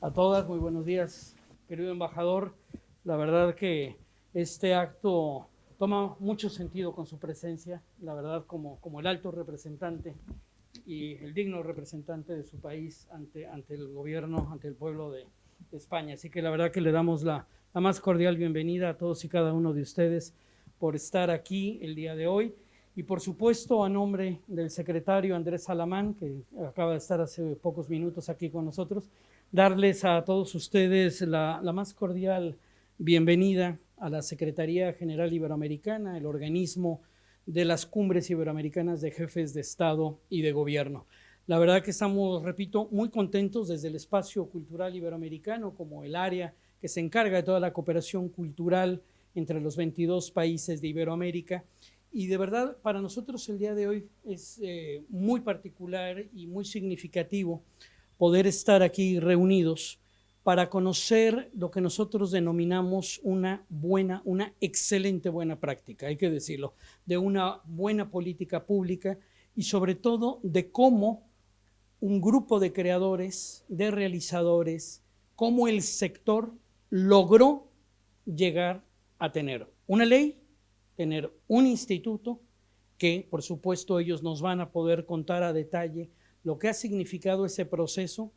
a todas, muy buenos días, querido embajador. La verdad que este acto toma mucho sentido con su presencia, la verdad como el alto representante y el digno representante de su país ante el gobierno, ante el pueblo de España. Así que la verdad que le damos la más cordial bienvenida a todos y cada uno de ustedes por estar aquí el día de hoy. Y por supuesto, a nombre del secretario Andrés Salamán, que acaba de estar hace pocos minutos aquí con nosotros, darles a todos ustedes la más cordial bienvenida a la Secretaría General Iberoamericana, el organismo de las cumbres iberoamericanas de jefes de Estado y de Gobierno. La verdad que estamos, repito, muy contentos desde el espacio cultural iberoamericano como el área que se encarga de toda la cooperación cultural entre los 22 países de Iberoamérica. Y de verdad, para nosotros el día de hoy es muy particular y muy significativo poder estar aquí reunidos para conocer lo que nosotros denominamos una excelente buena práctica, hay que decirlo, de una buena política pública y sobre todo de cómo un grupo de creadores, de realizadores, cómo el sector logró llegar a tener una ley, tener un instituto que, por supuesto, ellos nos van a poder contar a detalle lo que ha significado ese proceso,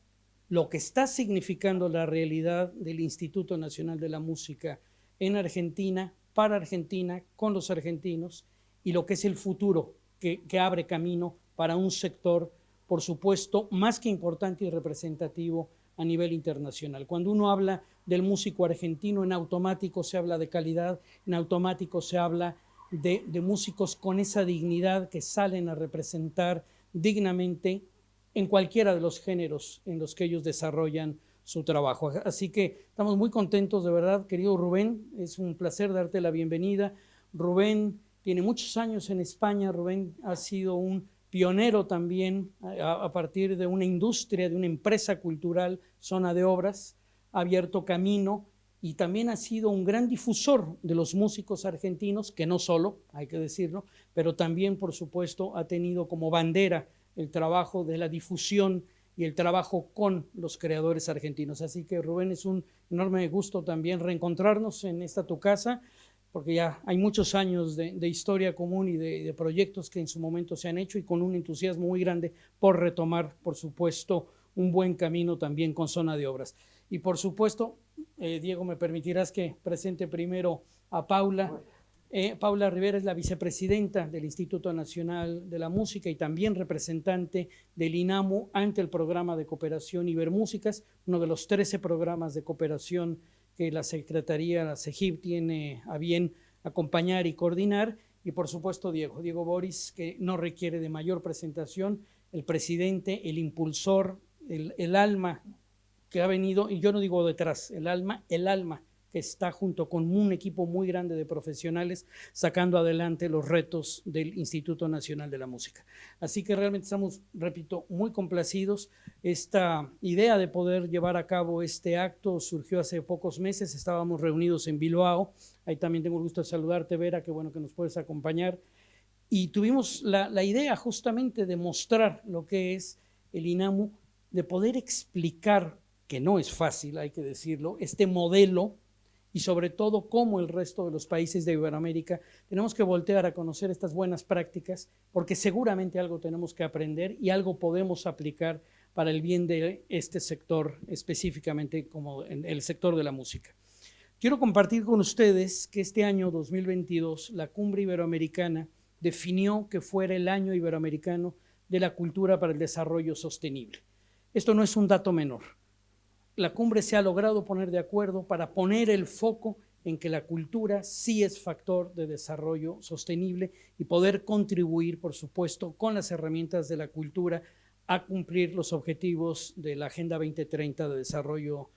lo que está significando la realidad del Instituto Nacional de la Música en Argentina, para Argentina, con los argentinos, y lo que es el futuro que abre camino para un sector, por supuesto, más que importante y representativo a nivel internacional. Cuando uno habla del músico argentino, en automático se habla de calidad, en automático se habla de músicos con esa dignidad que salen a representar dignamente en cualquiera de los géneros en los que ellos desarrollan su trabajo. Así que estamos muy contentos, de verdad, querido Rubén, es un placer darte la bienvenida. Rubén tiene muchos años en España, Rubén ha sido un pionero también a partir de una industria, de una empresa cultural, Zona de Obras, ha abierto camino y también ha sido un gran difusor de los músicos argentinos, que no solo, hay que decirlo, pero también, por supuesto, ha tenido como bandera el trabajo de la difusión y el trabajo con los creadores argentinos. Así que, Rubén, es un enorme gusto también reencontrarnos en esta tu casa, porque ya hay muchos años de historia común y de proyectos que en su momento se han hecho y con un entusiasmo muy grande por retomar, por supuesto, un buen camino también con Zona de Obras. Y por supuesto, Diego, me permitirás que presente primero a Paula. Paula Rivera es la vicepresidenta del Instituto Nacional de la Música y también representante del INAMU ante el programa de cooperación Ibermúsicas, uno de los 13 programas de cooperación que la Secretaría, la CEGIP, tiene a bien acompañar y coordinar. Y por supuesto Diego Boris, que no requiere de mayor presentación, el presidente, el impulsor, el alma que ha venido, y yo no digo detrás, el alma que está junto con un equipo muy grande de profesionales sacando adelante los retos del Instituto Nacional de la Música. Así que realmente estamos, repito, muy complacidos. Esta idea de poder llevar a cabo este acto surgió hace pocos meses, estábamos reunidos en Bilbao, ahí también tengo el gusto de saludarte, Vera, qué bueno que nos puedes acompañar, y tuvimos la idea justamente de mostrar lo que es el INAMU, de poder explicar, que no es fácil, hay que decirlo, este modelo y sobre todo cómo el resto de los países de Iberoamérica tenemos que voltear a conocer estas buenas prácticas, porque seguramente algo tenemos que aprender y algo podemos aplicar para el bien de este sector, específicamente como en el sector de la música. Quiero compartir con ustedes que este año 2022 la Cumbre Iberoamericana definió que fuera el año iberoamericano de la cultura para el desarrollo sostenible. Esto no es un dato menor. La cumbre se ha logrado poner de acuerdo para poner el foco en que la cultura sí es factor de desarrollo sostenible y poder contribuir, por supuesto, con las herramientas de la cultura a cumplir los objetivos de la Agenda 2030 de desarrollo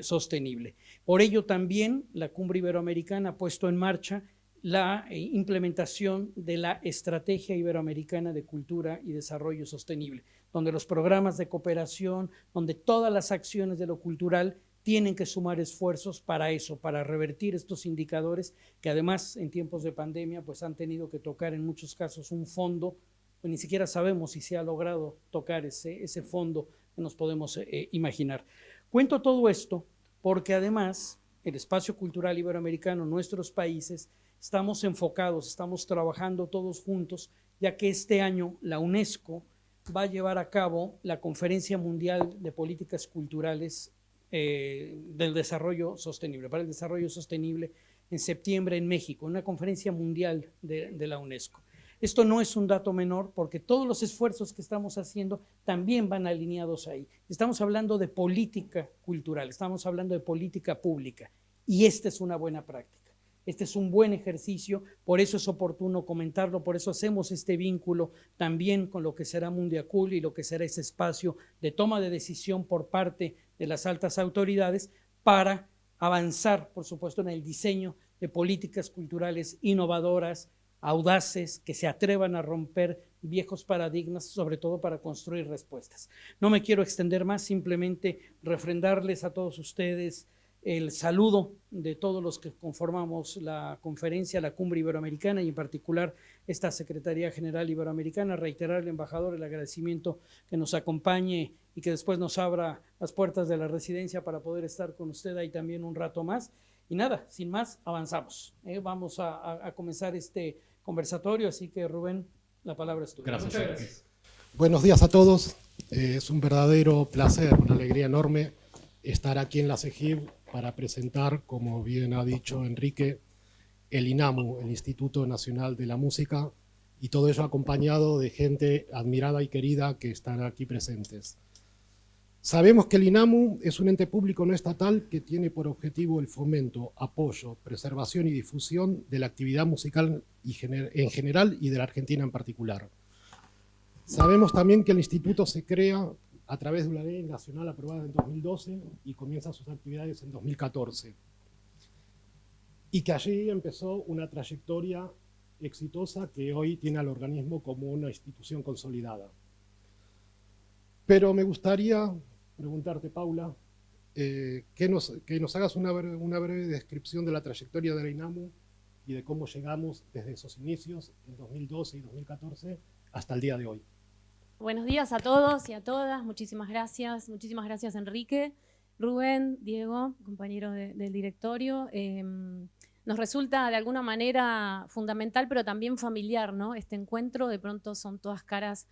sostenible. Por ello también la Cumbre Iberoamericana ha puesto en marcha la implementación de la Estrategia Iberoamericana de Cultura y Desarrollo Sostenible, donde los programas de cooperación, donde todas las acciones de lo cultural tienen que sumar esfuerzos para eso, para revertir estos indicadores que además en tiempos de pandemia pues han tenido que tocar en muchos casos un fondo, pues ni siquiera sabemos si se ha logrado tocar ese fondo que nos podemos imaginar. Cuento todo esto porque además el espacio cultural iberoamericano, nuestros países, estamos enfocados, estamos trabajando todos juntos, ya que este año la UNESCO va a llevar a cabo la Conferencia Mundial de Políticas Culturales del Desarrollo Sostenible, para el Desarrollo Sostenible en septiembre en México, una conferencia mundial de la UNESCO. Esto no es un dato menor porque todos los esfuerzos que estamos haciendo también van alineados ahí. Estamos hablando de política cultural, estamos hablando de política pública y esta es una buena práctica. Este es un buen ejercicio, por eso es oportuno comentarlo, por eso hacemos este vínculo también con lo que será Mundiacult y lo que será ese espacio de toma de decisión por parte de las altas autoridades para avanzar, por supuesto, en el diseño de políticas culturales innovadoras, audaces, que se atrevan a romper viejos paradigmas, sobre todo para construir respuestas. No me quiero extender más, simplemente refrendarles a todos ustedes el saludo de todos los que conformamos la conferencia, la Cumbre Iberoamericana y en particular esta Secretaría General Iberoamericana, reiterar al embajador el agradecimiento que nos acompañe y que después nos abra las puertas de la residencia para poder estar con usted ahí también un rato más. Y nada, sin más, avanzamos. Vamos a comenzar este conversatorio, así que Rubén, la palabra es tuya. Gracias. Muchas gracias. Buenos días a todos. Es un verdadero placer, una alegría enorme estar aquí en la CEGIB para presentar, como bien ha dicho Enrique, el INAMU, el Instituto Nacional de la Música, y todo ello acompañado de gente admirada y querida que están aquí presentes. Sabemos que el INAMU es un ente público no estatal que tiene por objetivo el fomento, apoyo, preservación y difusión de la actividad musical en general y de la Argentina en particular. Sabemos también que el instituto se crea a través de una ley nacional aprobada en 2012 y comienza sus actividades en 2014. Y que allí empezó una trayectoria exitosa que hoy tiene al organismo como una institución consolidada. Pero me gustaría preguntarte, Paula, que nos hagas una breve descripción de la trayectoria de la INAMU y de cómo llegamos desde esos inicios, en 2012 y 2014, hasta el día de hoy. Buenos días a todos y a todas. Muchísimas gracias Enrique, Rubén, Diego, compañero del directorio. Nos resulta de alguna manera fundamental, pero también familiar, ¿no? Este encuentro, de pronto son todas caras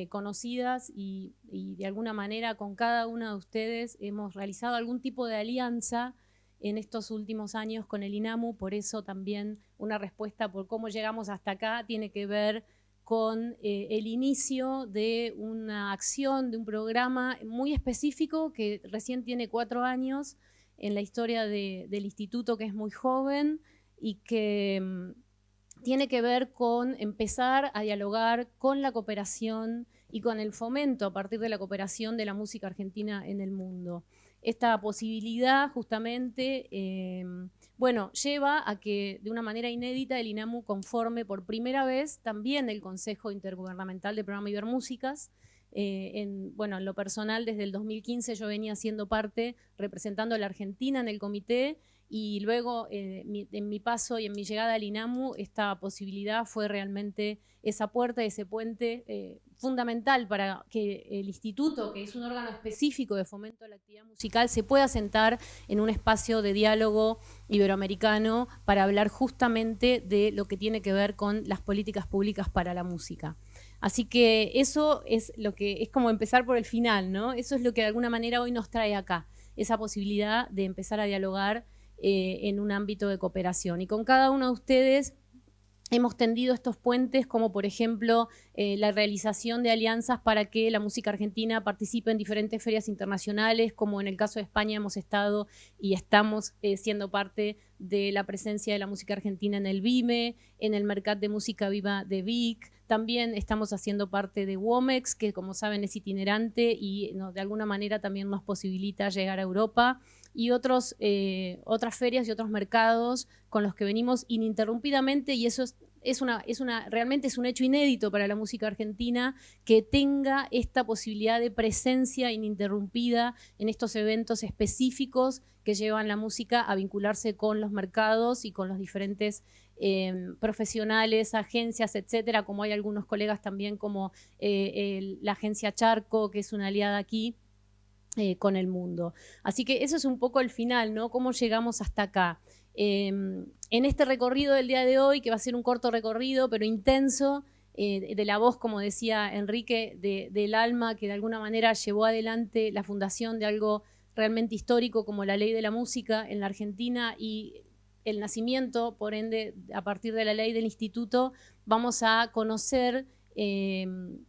conocidas y de alguna manera con cada una de ustedes hemos realizado algún tipo de alianza en estos últimos años con el INAMU, por eso también una respuesta por cómo llegamos hasta acá tiene que ver con el inicio de una acción, de un programa muy específico que recién tiene 4 años en la historia del instituto, que es muy joven y que tiene que ver con empezar a dialogar con la cooperación y con el fomento a partir de la cooperación de la música argentina en el mundo. Esta posibilidad justamente lleva a que de una manera inédita el INAMU conforme por primera vez también el Consejo Intergubernamental de Programa Ibermúsicas. En lo personal, desde el 2015 yo venía siendo parte, representando a la Argentina en el comité, y luego en mi paso y en mi llegada al INAMU, esta posibilidad fue realmente esa puerta, ese puente fundamental para que el instituto, que es un órgano específico de fomento de la actividad musical, se pueda sentar en un espacio de diálogo iberoamericano para hablar justamente de lo que tiene que ver con las políticas públicas para la música. Así que eso es lo que es como empezar por el final, ¿no? Eso es lo que de alguna manera hoy nos trae acá, esa posibilidad de empezar a dialogar en un ámbito de cooperación. Y con cada uno de ustedes hemos tendido estos puentes, como por ejemplo la realización de alianzas para que la música argentina participe en diferentes ferias internacionales, como en el caso de España hemos estado y estamos siendo parte de la presencia de la música argentina en el BIME, en el Mercat de Música Viva de Vic. También estamos haciendo parte de WOMEX, que como saben es itinerante y de alguna manera también nos posibilita llegar a Europa, y otras ferias y otros mercados con los que venimos ininterrumpidamente, y eso realmente es un hecho inédito para la música argentina, que tenga esta posibilidad de presencia ininterrumpida en estos eventos específicos que llevan la música a vincularse con los mercados y con los diferentes profesionales, agencias, etcétera, como hay algunos colegas también como la agencia Charco, que es una aliada aquí, con el mundo. Así que eso es un poco el final, ¿no? ¿Cómo llegamos hasta acá? En este recorrido del día de hoy, que va a ser un corto recorrido, pero intenso, de la voz, como decía Enrique, del alma que de alguna manera llevó adelante la fundación de algo realmente histórico como la Ley de la Música en la Argentina y el nacimiento, por ende, a partir de la ley del instituto, vamos a conocer en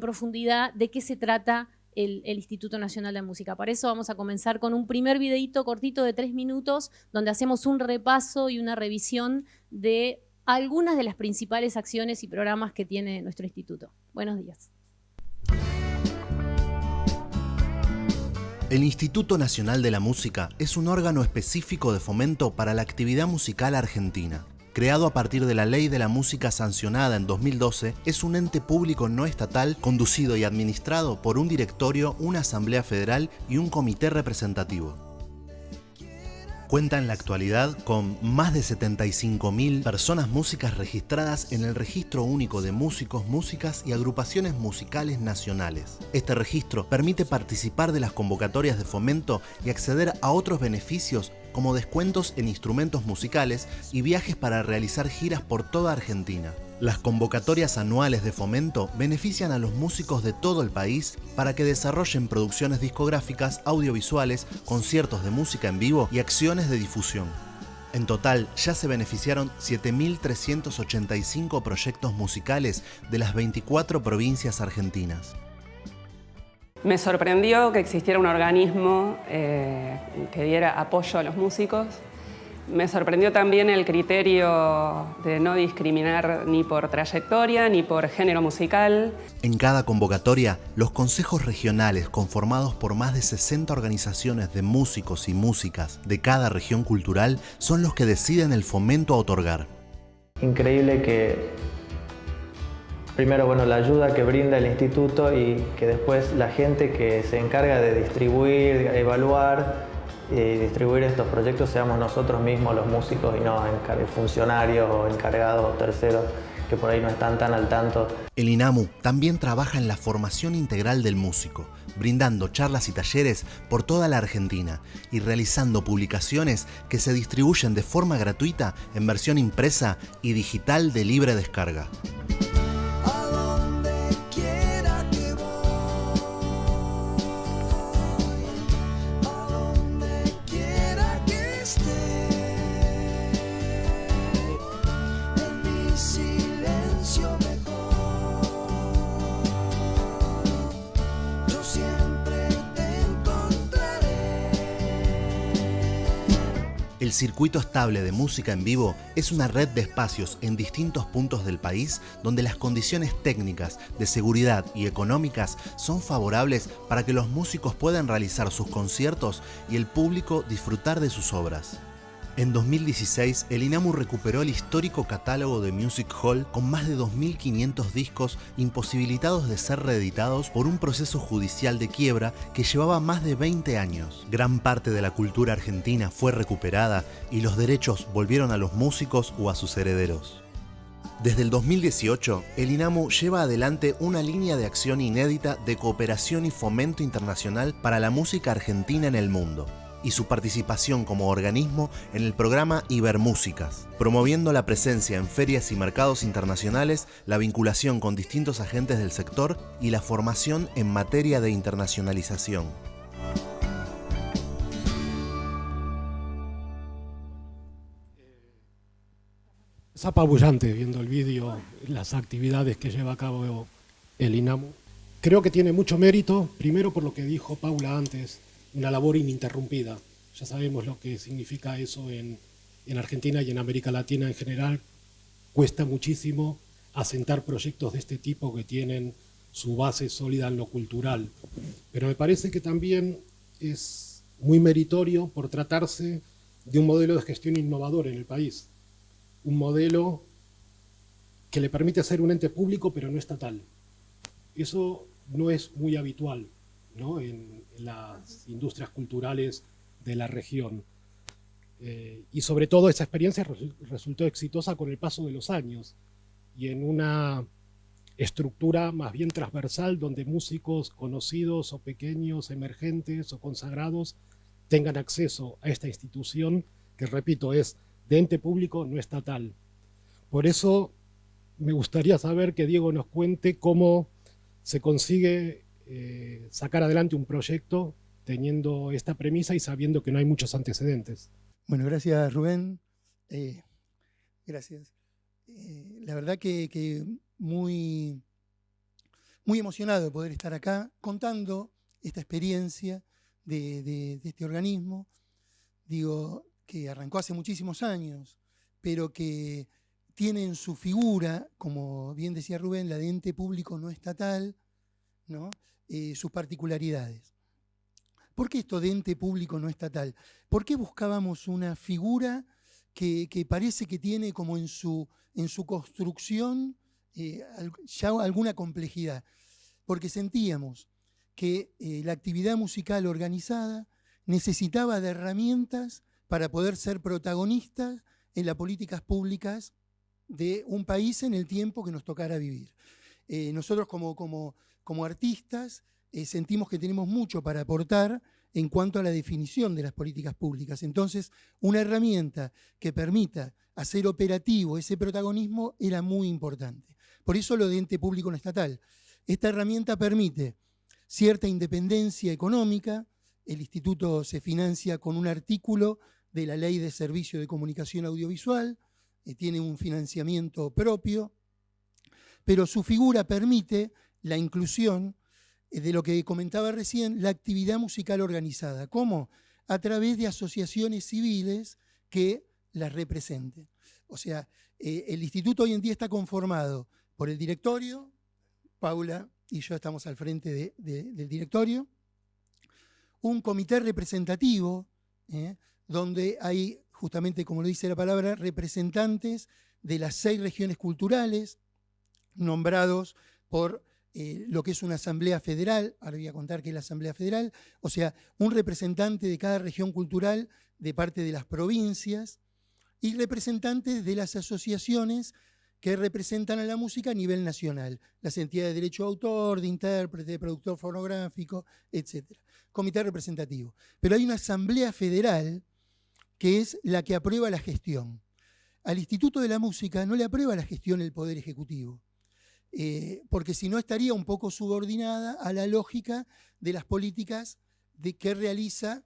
profundidad de qué se trata el Instituto Nacional de Música. Para eso vamos a comenzar con un primer videíto cortito de 3 minutos, donde hacemos un repaso y una revisión de algunas de las principales acciones y programas que tiene nuestro instituto. Buenos días. El Instituto Nacional de la Música es un órgano específico de fomento para la actividad musical argentina. Creado a partir de la Ley de la Música sancionada en 2012, es un ente público no estatal conducido y administrado por un directorio, una asamblea federal y un comité representativo. Cuenta en la actualidad con más de 75.000 personas músicas registradas en el Registro Único de Músicos, Músicas y Agrupaciones Musicales Nacionales. Este registro permite participar de las convocatorias de fomento y acceder a otros beneficios como descuentos en instrumentos musicales y viajes para realizar giras por toda Argentina. Las convocatorias anuales de fomento benefician a los músicos de todo el país para que desarrollen producciones discográficas, audiovisuales, conciertos de música en vivo y acciones de difusión. En total, ya se beneficiaron 7.385 proyectos musicales de las 24 provincias argentinas. Me sorprendió que existiera un organismo que diera apoyo a los músicos. Me sorprendió también el criterio de no discriminar ni por trayectoria ni por género musical. En cada convocatoria, los consejos regionales conformados por más de 60 organizaciones de músicos y músicas de cada región cultural son los que deciden el fomento a otorgar. Increíble que primero, bueno, la ayuda que brinda el instituto y que después la gente que se encarga de distribuir, evaluar y distribuir estos proyectos seamos nosotros mismos los músicos y no funcionarios o encargados o terceros que por ahí no están tan al tanto. El INAMU también trabaja en la formación integral del músico, brindando charlas y talleres por toda la Argentina y realizando publicaciones que se distribuyen de forma gratuita en versión impresa y digital de libre descarga. El Circuito Estable de Música en Vivo es una red de espacios en distintos puntos del país donde las condiciones técnicas, de seguridad y económicas son favorables para que los músicos puedan realizar sus conciertos y el público disfrutar de sus obras. En 2016, el INAMU recuperó el histórico catálogo de Music Hall con más de 2.500 discos imposibilitados de ser reeditados por un proceso judicial de quiebra que llevaba más de 20 años. Gran parte de la cultura argentina fue recuperada y los derechos volvieron a los músicos o a sus herederos. Desde el 2018, el INAMU lleva adelante una línea de acción inédita de cooperación y fomento internacional para la música argentina en el mundo, y su participación como organismo en el programa Ibermúsicas, promoviendo la presencia en ferias y mercados internacionales, la vinculación con distintos agentes del sector y la formación en materia de internacionalización. Es apabullante viendo el vídeo, las actividades que lleva a cabo el INAMU. Creo que tiene mucho mérito, primero por lo que dijo Paula antes, una labor ininterrumpida. Ya sabemos lo que significa eso en Argentina y en América Latina en general. Cuesta muchísimo asentar proyectos de este tipo que tienen su base sólida en lo cultural. Pero me parece que también es muy meritorio por tratarse de un modelo de gestión innovador en el país. Un modelo que le permite ser un ente público pero no estatal. Eso no es muy habitual, ¿no?, en las industrias culturales de la región. Y sobre todo esa experiencia resultó exitosa con el paso de los años y en una estructura más bien transversal donde músicos conocidos o pequeños, emergentes o consagrados tengan acceso a esta institución que, repito, es de ente público no estatal. Por eso me gustaría saber que Diego nos cuente cómo se consigue sacar adelante un proyecto teniendo esta premisa y sabiendo que no hay muchos antecedentes. Bueno, gracias Rubén. Gracias. La verdad que muy emocionado de poder estar acá contando esta experiencia de este organismo. Digo, que arrancó hace muchísimos años, pero que tiene en su figura, como bien decía Rubén, la de ente público no estatal, ¿no? Sus particularidades. ¿Por qué esto de ente público no estatal? ¿Por qué buscábamos una figura que parece que tiene como en su construcción ya alguna complejidad? Porque sentíamos que la actividad musical organizada necesitaba de herramientas para poder ser protagonistas en las políticas públicas de un país en el tiempo que nos tocara vivir. Nosotros como artistas sentimos que tenemos mucho para aportar en cuanto a la definición de las políticas públicas. Entonces, una herramienta que permita hacer operativo ese protagonismo era muy importante. Por eso lo de ente público no estatal. Esta herramienta permite cierta independencia económica. El instituto se financia con un artículo de la Ley de Servicio de Comunicación Audiovisual, tiene un financiamiento propio, pero su figura permite la inclusión de lo que comentaba recién, la actividad musical organizada. ¿Cómo? A través de asociaciones civiles que las representen. O sea, el instituto hoy en día está conformado por el directorio, Paula y yo estamos al frente del directorio, un comité representativo, donde hay, justamente como lo dice la palabra, representantes de las 6 regiones culturales, nombrados por lo que es una asamblea federal. Ahora voy a contar qué es la asamblea federal. O sea, un representante de cada región cultural de parte de las provincias y representantes de las asociaciones que representan a la música a nivel nacional, las entidades de derecho de autor, de intérprete, de productor fonográfico, etc. Comité representativo. Pero hay una asamblea federal que es la que aprueba la gestión. Al Instituto de la Música no le aprueba la gestión el Poder Ejecutivo, porque si no estaría un poco subordinada a la lógica de las políticas que realiza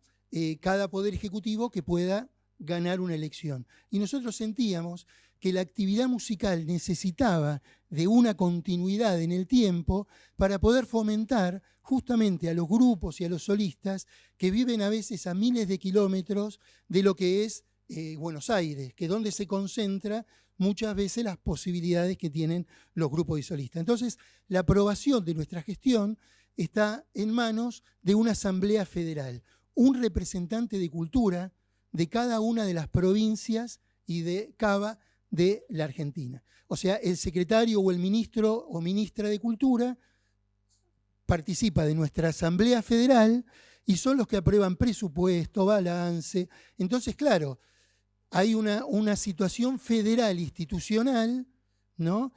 cada Poder Ejecutivo que pueda ganar una elección. Y nosotros sentíamos que la actividad musical necesitaba de una continuidad en el tiempo para poder fomentar justamente a los grupos y a los solistas que viven a veces a miles de kilómetros de lo que es Buenos Aires, que es donde se concentra muchas veces las posibilidades que tienen los grupos y solistas. Entonces, la aprobación de nuestra gestión está en manos de una asamblea federal, un representante de cultura de cada una de las provincias y de Cava de la Argentina. O sea, el secretario o el ministro o ministra de Cultura participa de nuestra Asamblea Federal y son los que aprueban presupuesto, balance. Entonces, claro, hay una situación federal institucional, ¿no?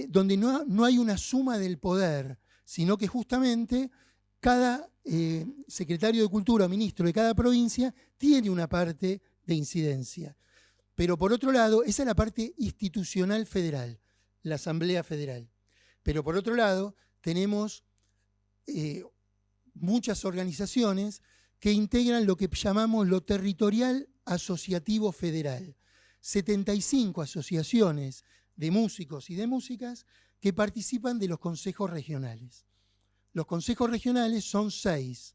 Donde no hay una suma del poder, sino que justamente cada secretario de Cultura o ministro de cada provincia tiene una parte de incidencia. Pero por otro lado, esa es la parte institucional federal, la Asamblea Federal. Pero por otro lado, tenemos muchas organizaciones que integran lo que llamamos lo territorial asociativo federal. 75 asociaciones de músicos y de músicas que participan de los consejos regionales. Los consejos regionales son 6.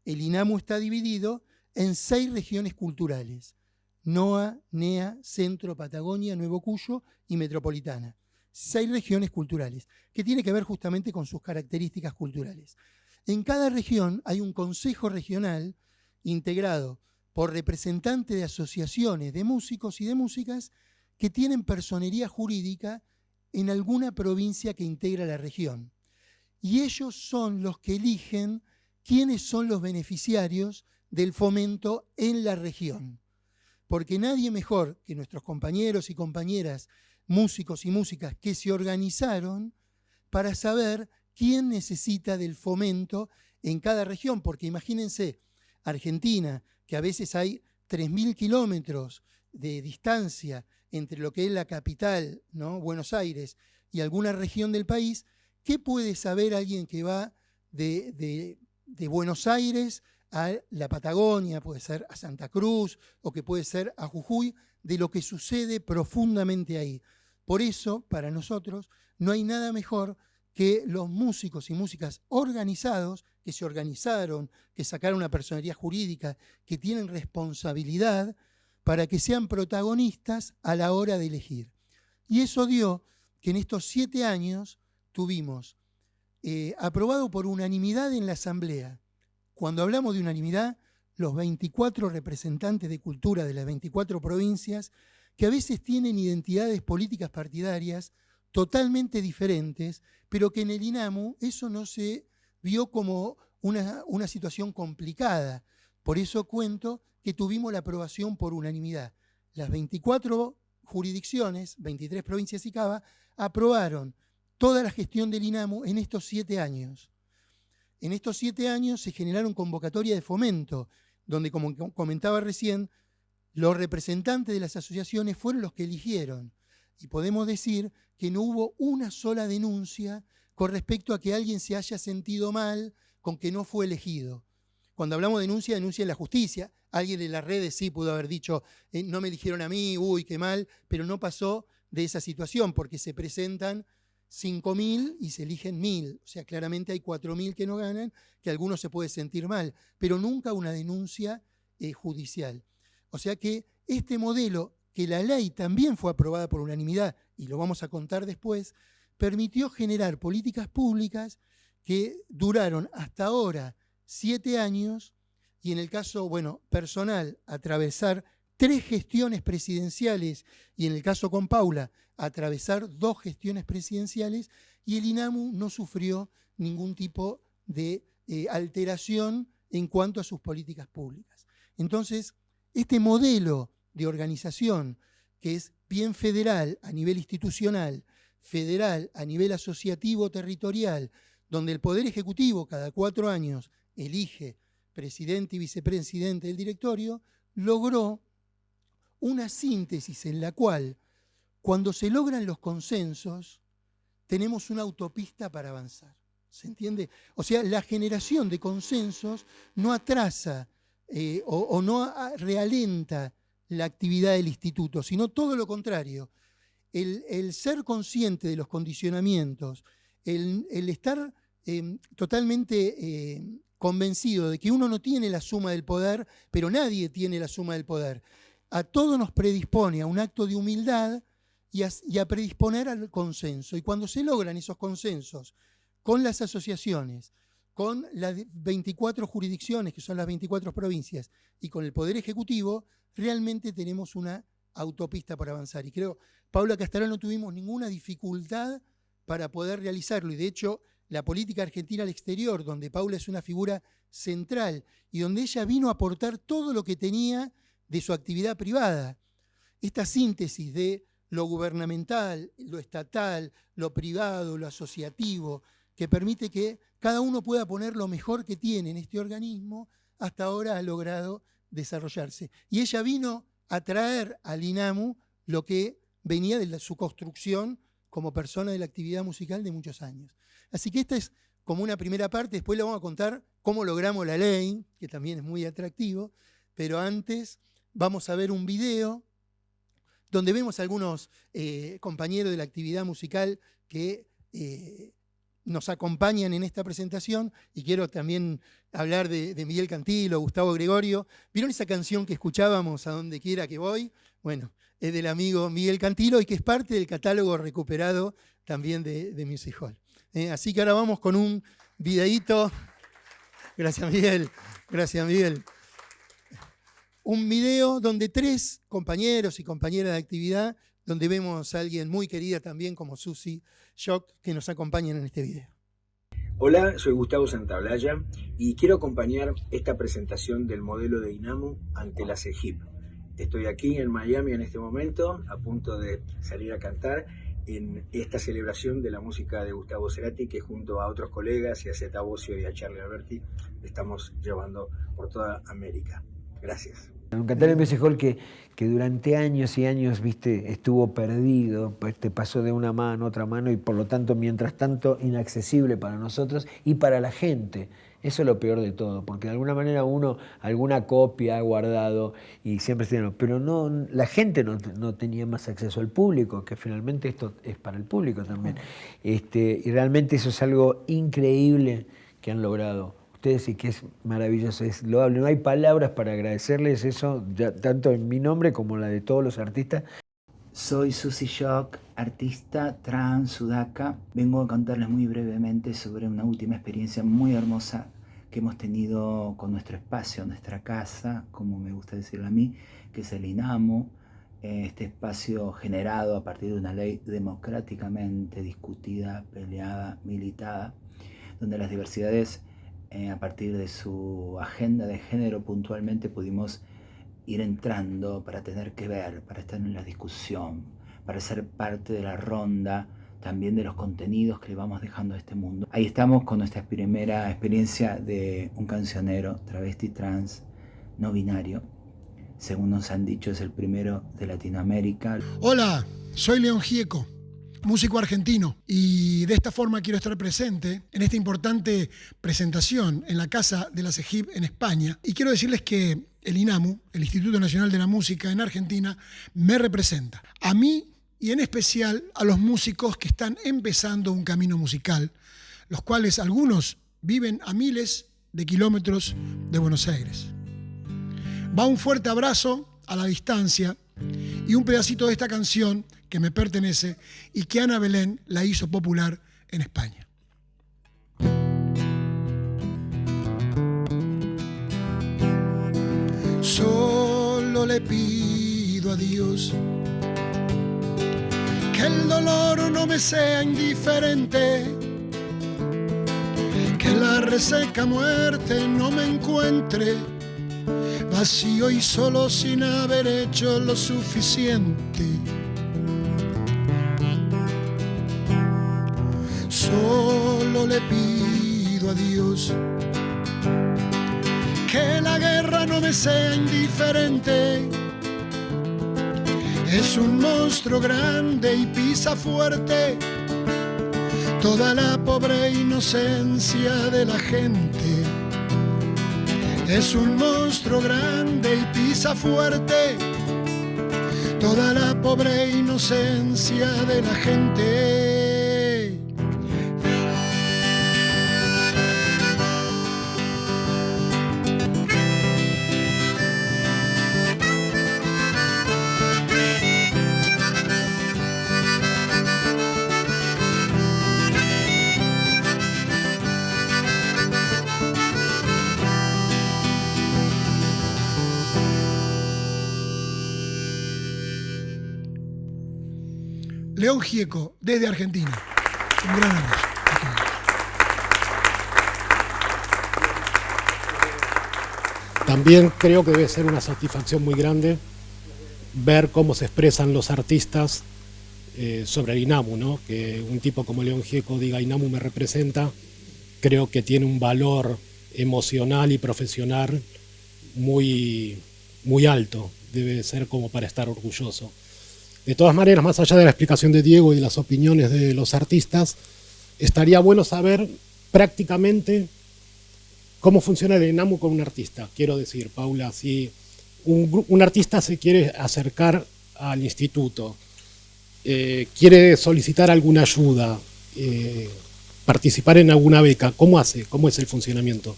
El INAMU está dividido en 6 regiones culturales: NOA, NEA, Centro, Patagonia, Nuevo Cuyo y Metropolitana. 6 regiones culturales, que tiene que ver justamente con sus características culturales. En cada región hay un consejo regional integrado por representantes de asociaciones de músicos y de músicas que tienen personería jurídica en alguna provincia que integra la región. Y ellos son los que eligen quiénes son los beneficiarios del fomento en la región. Porque nadie mejor que nuestros compañeros y compañeras, músicos y músicas que se organizaron para saber quién necesita del fomento en cada región, porque imagínense, Argentina, que a veces hay 3.000 kilómetros de distancia entre lo que es la capital, ¿no?, Buenos Aires, y alguna región del país, ¿qué puede saber alguien que va de Buenos Aires a la Patagonia, puede ser a Santa Cruz, o que puede ser a Jujuy, de lo que sucede profundamente ahí? Por eso, para nosotros, no hay nada mejor que los músicos y músicas organizados, que se organizaron, que sacaron una personería jurídica, que tienen responsabilidad para que sean protagonistas a la hora de elegir. Y eso dio que en estos 7 años tuvimos aprobado por unanimidad en la Asamblea. Cuando hablamos de unanimidad, los 24 representantes de cultura de las 24 provincias, que a veces tienen identidades políticas partidarias totalmente diferentes, pero que en el INAMU eso no se vio como una situación complicada. Por eso cuento que tuvimos la aprobación por unanimidad. Las 24 jurisdicciones, 23 provincias y Cava, aprobaron toda la gestión del INAMU en estos 7 años. En estos 7 años se generaron convocatorias de fomento, donde, como comentaba recién, los representantes de las asociaciones fueron los que eligieron. Y podemos decir que no hubo una sola denuncia con respecto a que alguien se haya sentido mal con que no fue elegido. Cuando hablamos de denuncia, denuncia en la justicia. Alguien en las redes sí pudo haber dicho, no me eligieron a mí, uy, qué mal, pero no pasó de esa situación, porque se presentan 5.000 y se eligen 1.000. O sea, claramente hay 4.000 que no ganan, que algunos se puede sentir mal, pero nunca una denuncia judicial. O sea que este modelo, que la ley también fue aprobada por unanimidad, y lo vamos a contar después, permitió generar políticas públicas que duraron hasta ahora 7 años, y en el caso, personal, atravesar 3 gestiones presidenciales, y en el caso con Paula, atravesar 2 gestiones presidenciales, y el INAMU no sufrió ningún tipo de alteración en cuanto a sus políticas públicas. Entonces, este modelo de organización, que es bien federal a nivel institucional, federal a nivel asociativo territorial, donde el Poder Ejecutivo cada 4 años elige presidente y vicepresidente del directorio, logró una síntesis en la cual, cuando se logran los consensos, tenemos una autopista para avanzar. ¿Se entiende? O sea, la generación de consensos no atrasa o no realenta la actividad del instituto, sino todo lo contrario. El ser consciente de los condicionamientos, el estar totalmente convencido de que uno no tiene la suma del poder, pero nadie tiene la suma del poder, a todo nos predispone a un acto de humildad y a predisponer al consenso. Y cuando se logran esos consensos con las asociaciones, con las 24 jurisdicciones, que son las 24 provincias, y con el Poder Ejecutivo, realmente tenemos una autopista para avanzar. Y creo, Paula Castarán, no tuvimos ninguna dificultad para poder realizarlo. Y de hecho, la política argentina al exterior, donde Paula es una figura central y donde ella vino a aportar todo lo que tenía de su actividad privada. Esta síntesis de lo gubernamental, lo estatal, lo privado, lo asociativo, que permite que cada uno pueda poner lo mejor que tiene en este organismo, hasta ahora ha logrado desarrollarse. Y ella vino a traer al INAMU lo que venía de su construcción como persona de la actividad musical de muchos años. Así que esta es como una primera parte, después le vamos a contar cómo logramos la ley, que también es muy atractivo, pero antes vamos a ver un video donde vemos a algunos compañeros de la actividad musical que nos acompañan en esta presentación, y quiero también hablar de Miguel Cantilo, Gustavo Gregorio. ¿Vieron esa canción que escuchábamos, A Donde Quiera que Voy? Bueno, es del amigo Miguel Cantilo y que es parte del catálogo recuperado también de Music Hall. Así que ahora vamos con un videíto. Gracias, Miguel. Gracias, Miguel. Un video donde 3 compañeros y compañeras de actividad, donde vemos a alguien muy querida también como Susi Shock, que nos acompañan en este video. Hola, soy Gustavo Santaolalla y quiero acompañar esta presentación del modelo de INAMU ante la CEGIP. Estoy aquí en Miami en este momento, a punto de salir a cantar, en esta celebración de la música de Gustavo Cerati, que junto a otros colegas y a Zeta Bosio y a Charlie Alberti estamos llevando por toda América. Gracias. Un Cantar Music Hall que durante años y años, viste, estuvo perdido, pues te pasó de una mano a otra mano y por lo tanto, mientras tanto, inaccesible para nosotros y para la gente. Eso es lo peor de todo, porque de alguna manera uno alguna copia ha guardado y siempre tiene, pero no, la gente no tenía más acceso al público, que finalmente esto es para el público también. Y realmente eso es algo increíble que han logrado ustedes y que es maravilloso, es loable. No hay palabras para agradecerles eso, ya, tanto en mi nombre como la de todos los artistas. Soy Susie Shock, artista trans sudaca. Vengo a contarles muy brevemente sobre una última experiencia muy hermosa que hemos tenido con nuestro espacio, nuestra casa, como me gusta decirlo a mí, que es el INAMU. Este espacio generado a partir de una ley democráticamente discutida, peleada, militada, donde las diversidades, a partir de su agenda de género puntualmente, pudimos ir entrando para tener que ver, para estar en la discusión, para ser parte de la ronda también de los contenidos que le vamos dejando a este mundo. Ahí estamos con nuestra primera experiencia de un cancionero travesti trans no binario. Según nos han dicho, es el primero de Latinoamérica. Hola, soy León Gieco, músico argentino, y de esta forma quiero estar presente en esta importante presentación en la Casa de la CEGIB en España. Y quiero decirles que el INAMU, el Instituto Nacional de la Música en Argentina, me representa. A mí y en especial a los músicos que están empezando un camino musical, los cuales algunos viven a miles de kilómetros de Buenos Aires. Va un fuerte abrazo a la distancia y un pedacito de esta canción que me pertenece y que Ana Belén la hizo popular en España. Solo le pido a Dios que el dolor no me sea indiferente, que la reseca muerte no me encuentre vacío y solo sin haber hecho lo suficiente. Solo le pido a Dios que la guerra no me sea indiferente. Es un monstruo grande y pisa fuerte toda la pobre inocencia de la gente. Es un monstruo grande y pisa fuerte toda la pobre inocencia de la gente. León Gieco, desde Argentina. Un gran abrazo. También creo que debe ser una satisfacción muy grande ver cómo se expresan los artistas sobre el INAMU, ¿no? Que un tipo como León Gieco diga INAMU me representa, creo que tiene un valor emocional y profesional muy, muy alto. Debe ser como para estar orgulloso. De todas maneras, más allá de la explicación de Diego y de las opiniones de los artistas, estaría bueno saber prácticamente cómo funciona el INAMU con un artista. Quiero decir, Paula, si un artista se quiere acercar al instituto, quiere solicitar alguna ayuda, participar en alguna beca, ¿cómo hace? ¿Cómo es el funcionamiento?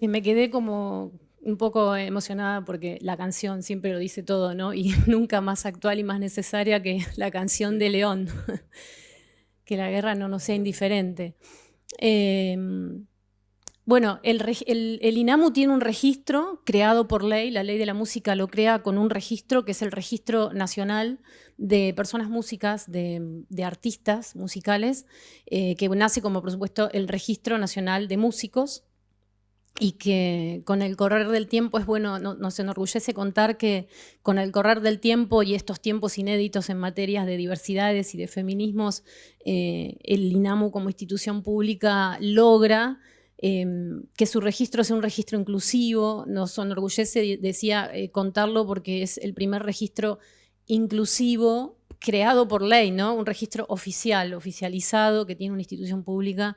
Me quedé como un poco emocionada porque la canción siempre lo dice todo, ¿no? Y nunca más actual y más necesaria que la canción de León, que la guerra no nos sea indiferente. Bueno, el INAMU tiene un registro creado por ley, la ley de la música lo crea con un registro que es el Registro Nacional de Personas Músicas, de artistas musicales, que nace como, por supuesto, el Registro Nacional de Músicos. y que con el correr del tiempo es bueno, nos enorgullece contar que con el correr del tiempo y estos tiempos inéditos en materias de diversidades y de feminismos, el INAMU como institución pública logra que su registro sea un registro inclusivo. Nos enorgullece, decía, contarlo porque es el primer registro inclusivo creado por ley, ¿no? Un registro oficializado que tiene una institución pública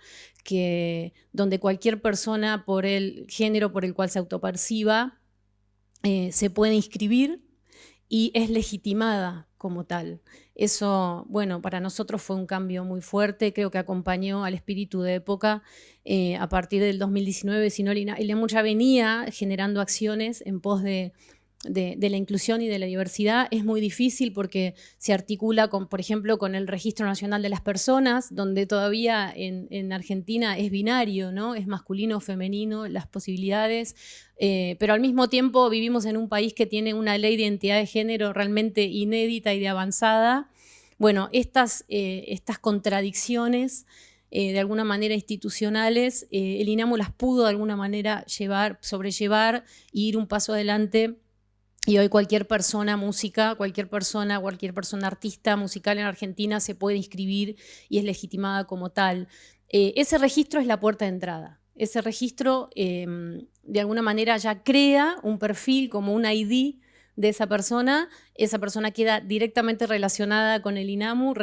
donde cualquier persona por el género por el cual se autoperciba se puede inscribir y es legitimada como tal. Eso, bueno, para nosotros fue un cambio muy fuerte, creo que acompañó al espíritu de época. A partir del 2019, si no, el INAMU ya venía generando acciones en pos de la inclusión y de la diversidad. Es muy difícil porque se articula, por ejemplo, con el Registro Nacional de las Personas, donde todavía en Argentina es binario, ¿no? Es masculino o femenino las posibilidades, pero al mismo tiempo vivimos en un país que tiene una ley de identidad de género realmente inédita y de avanzada. Bueno, estas contradicciones de alguna manera institucionales, el INAMU las pudo de alguna manera sobrellevar e ir un paso adelante. Y hoy cualquier persona cualquier persona artista musical en Argentina se puede inscribir y es legitimada como tal. Ese registro es la puerta de entrada. Ese registro de alguna manera ya crea un perfil como un ID de esa persona queda directamente relacionada con el INAMU,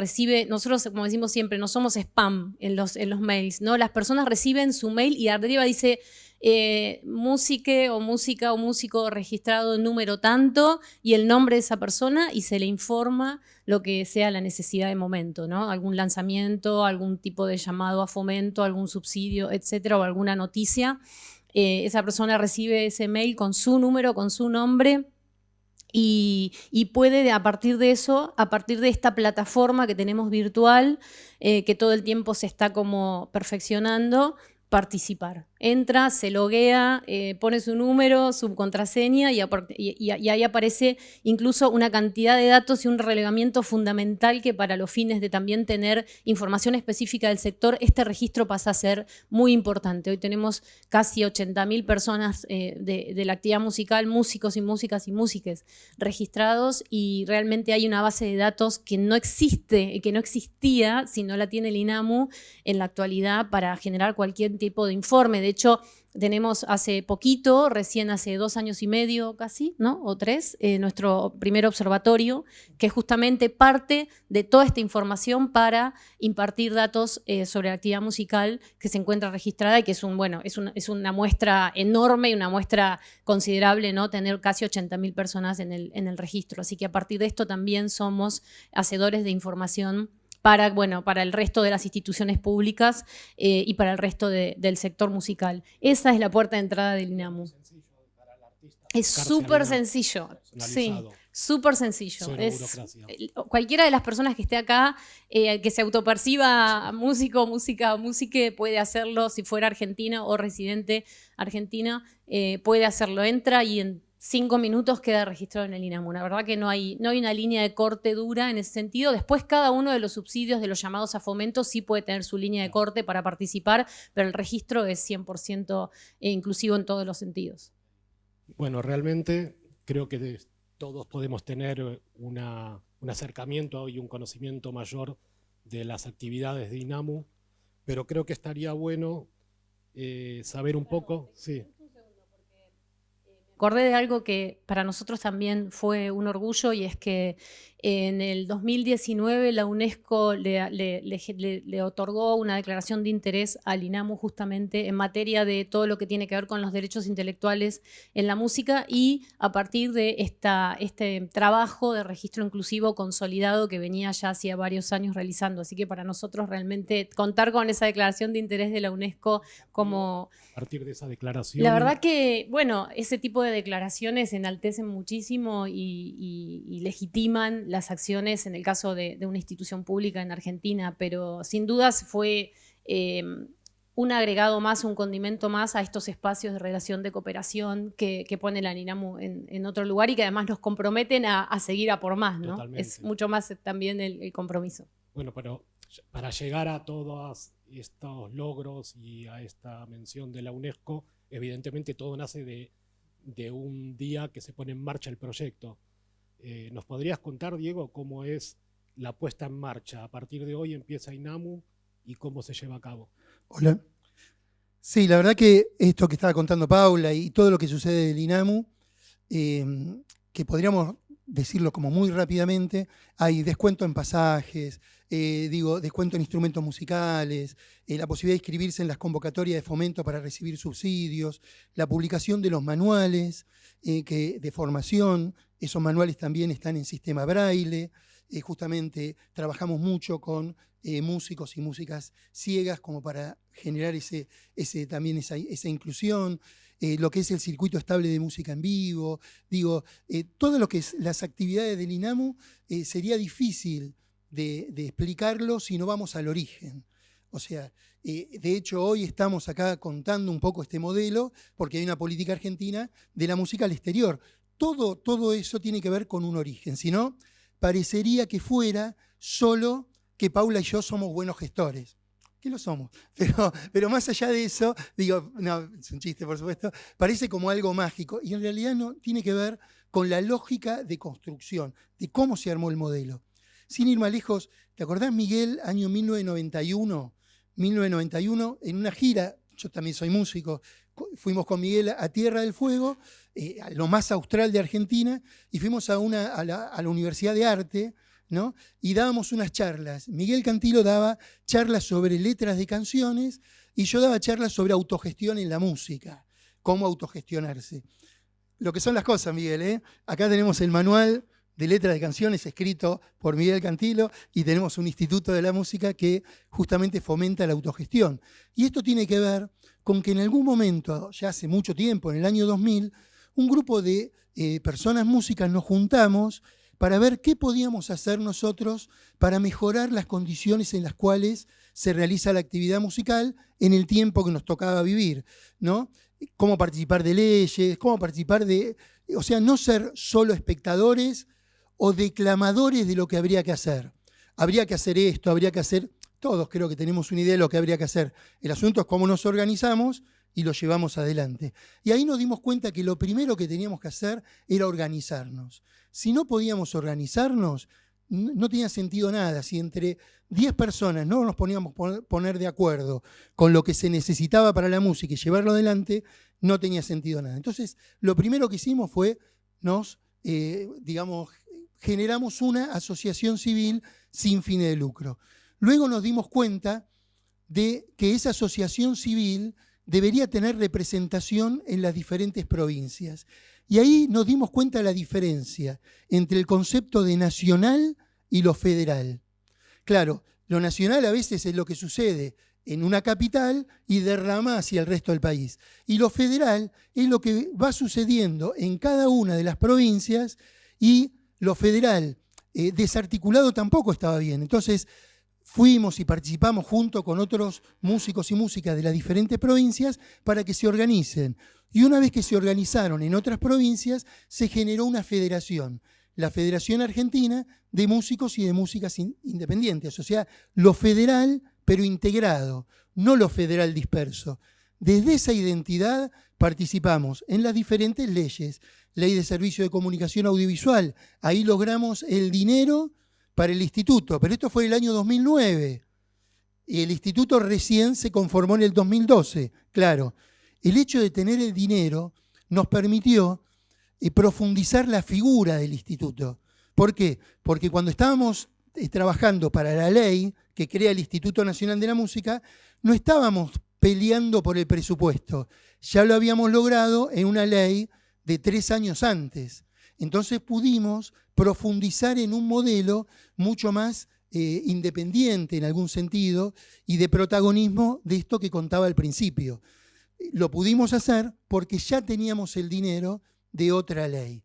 nosotros como decimos siempre, no somos spam en los mails, ¿no? Las personas reciben su mail y arriba dice música o músico registrado número tanto y el nombre de esa persona y se le informa lo que sea la necesidad de momento, ¿no? Algún lanzamiento, algún tipo de llamado a fomento, algún subsidio, etcétera, o alguna noticia. Esa persona recibe ese mail con su número, con su nombre. Y puede, a partir de eso, a partir de esta plataforma que tenemos virtual, que todo el tiempo se está como perfeccionando, participar. Entra, se loguea, pone su número, su contraseña y ahí aparece incluso una cantidad de datos y un relevamiento fundamental que para los fines de también tener información específica del sector, este registro pasa a ser muy importante. Hoy tenemos casi 80.000 personas de la actividad musical, músicos y músicas y músiques registrados y realmente hay una base de datos que no existe, que no existía si no la tiene el INAMU en la actualidad para generar cualquier tipo de informe. De hecho, tenemos hace poquito, recién hace 2 años y medio casi, ¿no? O 3, nuestro primer observatorio, que justamente parte de toda esta información para impartir datos sobre la actividad musical que se encuentra registrada y que es una muestra enorme y una muestra considerable, ¿no? Tener casi 80.000 personas en el registro. Así que a partir de esto también somos hacedores de información para el resto de las instituciones públicas y para el resto del sector musical. Esa es la puerta de entrada del INAMU. Es súper sencillo, sí, súper sencillo. Cualquiera de las personas que esté acá, que se autoperciba músico, música, puede hacerlo, si fuera argentino o residente argentino, puede hacerlo. Entra y en 5 minutos queda registrado en el INAMU. La verdad que no hay una línea de corte dura en ese sentido. Después cada uno de los subsidios de los llamados a fomento sí puede tener su línea de corte para participar, pero el registro es 100% inclusivo en todos los sentidos. Bueno, realmente creo que todos podemos tener un acercamiento y un conocimiento mayor de las actividades de INAMU, pero creo que estaría bueno saber un poco. Sí. Acordé de algo que para nosotros también fue un orgullo y es que en el 2019 la UNESCO le otorgó una declaración de interés al INAMU justamente en materia de todo lo que tiene que ver con los derechos intelectuales en la música y a partir de este trabajo de registro inclusivo consolidado que venía ya hacía varios años realizando. Así que para nosotros realmente contar con esa declaración de interés de la UNESCO como... A partir de esa declaración... La verdad que, bueno, ese tipo de declaraciones enaltecen muchísimo y legitiman las acciones en el caso de una institución pública en Argentina, pero sin dudas fue un agregado más, un condimento más a estos espacios de relación de cooperación que pone la INAMU en otro lugar y que además nos comprometen a seguir a por más, ¿no? Totalmente. Es mucho más también el compromiso. Bueno, pero para llegar a todos estos logros y a esta mención de la UNESCO, evidentemente todo nace de un día que se pone en marcha el proyecto. ¿Nos podrías contar, Diego, cómo es la puesta en marcha? A partir de hoy empieza INAMU y cómo se lleva a cabo. Hola. Sí, la verdad que esto que estaba contando Paula y todo lo que sucede del INAMU, que podríamos decirlo como muy rápidamente, hay descuento en pasajes, descuento en instrumentos musicales, la posibilidad de inscribirse en las convocatorias de fomento para recibir subsidios, la publicación de los manuales de formación, esos manuales también están en sistema braille, justamente trabajamos mucho con músicos y músicas ciegas como para generar también esa inclusión. Lo que es el circuito estable de música en vivo, todo lo que es las actividades del INAMU sería difícil de explicarlo si no vamos al origen. O sea, de hecho hoy estamos acá contando un poco este modelo porque hay una política argentina de la música al exterior. Todo eso tiene que ver con un origen, si no, parecería que fuera solo que Paula y yo somos buenos gestores. Que lo somos, pero más allá de eso, no, es un chiste por supuesto, parece como algo mágico y en realidad no tiene que ver con la lógica de construcción, de cómo se armó el modelo. Sin ir más lejos, ¿te acordás, Miguel, año 1991? 1991, en una gira, yo también soy músico, fuimos con Miguel a Tierra del Fuego, a lo más austral de Argentina, y fuimos a la Universidad de Arte, ¿no? Y dábamos unas charlas. Miguel Cantilo daba charlas sobre letras de canciones y yo daba charlas sobre autogestión en la música, cómo autogestionarse. Lo que son las cosas, Miguel, ¿eh? Acá tenemos el manual de letras de canciones escrito por Miguel Cantilo y tenemos un instituto de la música que justamente fomenta la autogestión. Y esto tiene que ver con que en algún momento, ya hace mucho tiempo, en el año 2000, un grupo de personas músicas nos juntamos para ver qué podíamos hacer nosotros para mejorar las condiciones en las cuales se realiza la actividad musical en el tiempo que nos tocaba vivir, ¿no? Cómo participar de leyes, cómo participar o sea, no ser solo espectadores o declamadores de lo que habría que hacer. Habría que hacer esto, habría que hacer... Todos creo que tenemos una idea de lo que habría que hacer. El asunto es cómo nos organizamos y lo llevamos adelante. Y ahí nos dimos cuenta que lo primero que teníamos que hacer era organizarnos. Si no podíamos organizarnos, no tenía sentido nada. Si entre 10 personas no nos poníamos poner de acuerdo con lo que se necesitaba para la música y llevarlo adelante, no tenía sentido nada. Entonces, lo primero que hicimos fue, generamos una asociación civil sin fines de lucro. Luego nos dimos cuenta de que esa asociación civil debería tener representación en las diferentes provincias. Y ahí nos dimos cuenta de la diferencia entre el concepto de nacional y lo federal. Claro, lo nacional a veces es lo que sucede en una capital y derrama hacia el resto del país. Y lo federal es lo que va sucediendo en cada una de las provincias y lo federal desarticulado tampoco estaba bien. Entonces, fuimos y participamos junto con otros músicos y músicas de las diferentes provincias para que se organicen. Y una vez que se organizaron en otras provincias, se generó una federación, la Federación Argentina de Músicos y de Músicas Independientes. O sea, lo federal, pero integrado, no lo federal disperso. Desde esa identidad participamos en las diferentes leyes. Ley de Servicio de Comunicación Audiovisual. Ahí logramos el dinero para el instituto, pero esto fue el año 2009. Y el instituto recién se conformó en el 2012. Claro, el hecho de tener el dinero nos permitió profundizar la figura del instituto. ¿Por qué? Porque cuando estábamos trabajando para la ley que crea el Instituto Nacional de la Música, no estábamos peleando por el presupuesto. Ya lo habíamos logrado en una ley de 3 años antes. Entonces pudimos profundizar en un modelo mucho más independiente en algún sentido y de protagonismo de esto que contaba al principio. Lo pudimos hacer porque ya teníamos el dinero de otra ley.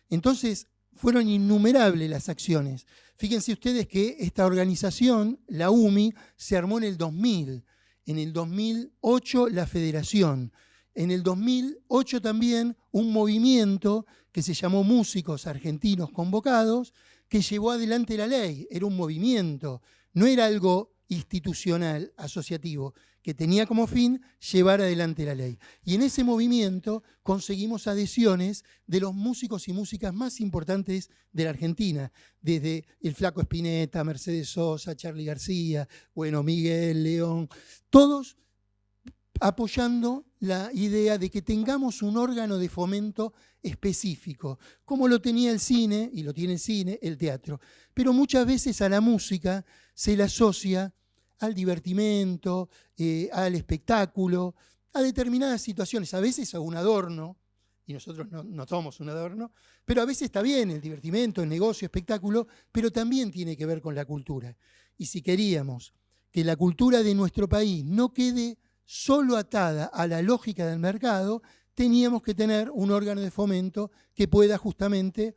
Entonces fueron innumerables las acciones. Fíjense ustedes que esta organización, la UMI, se armó en el 2000. En el 2008 la Federación. En el 2008 también un movimiento que se llamó Músicos Argentinos Convocados, que llevó adelante la ley. Era un movimiento, no era algo institucional, asociativo, que tenía como fin llevar adelante la ley. Y en ese movimiento conseguimos adhesiones de los músicos y músicas más importantes de la Argentina, desde el Flaco Spinetta, Mercedes Sosa, Charly García, bueno, Miguel, León, todos apoyando la idea de que tengamos un órgano de fomento específico, como lo tenía el cine, y lo tiene el cine, el teatro. Pero muchas veces a la música se la asocia al divertimento, al espectáculo, a determinadas situaciones, a veces a un adorno, y nosotros no somos un adorno, pero a veces está bien el divertimento, el negocio, espectáculo, pero también tiene que ver con la cultura. Y si queríamos que la cultura de nuestro país no quede solo atada a la lógica del mercado, teníamos que tener un órgano de fomento que pueda justamente,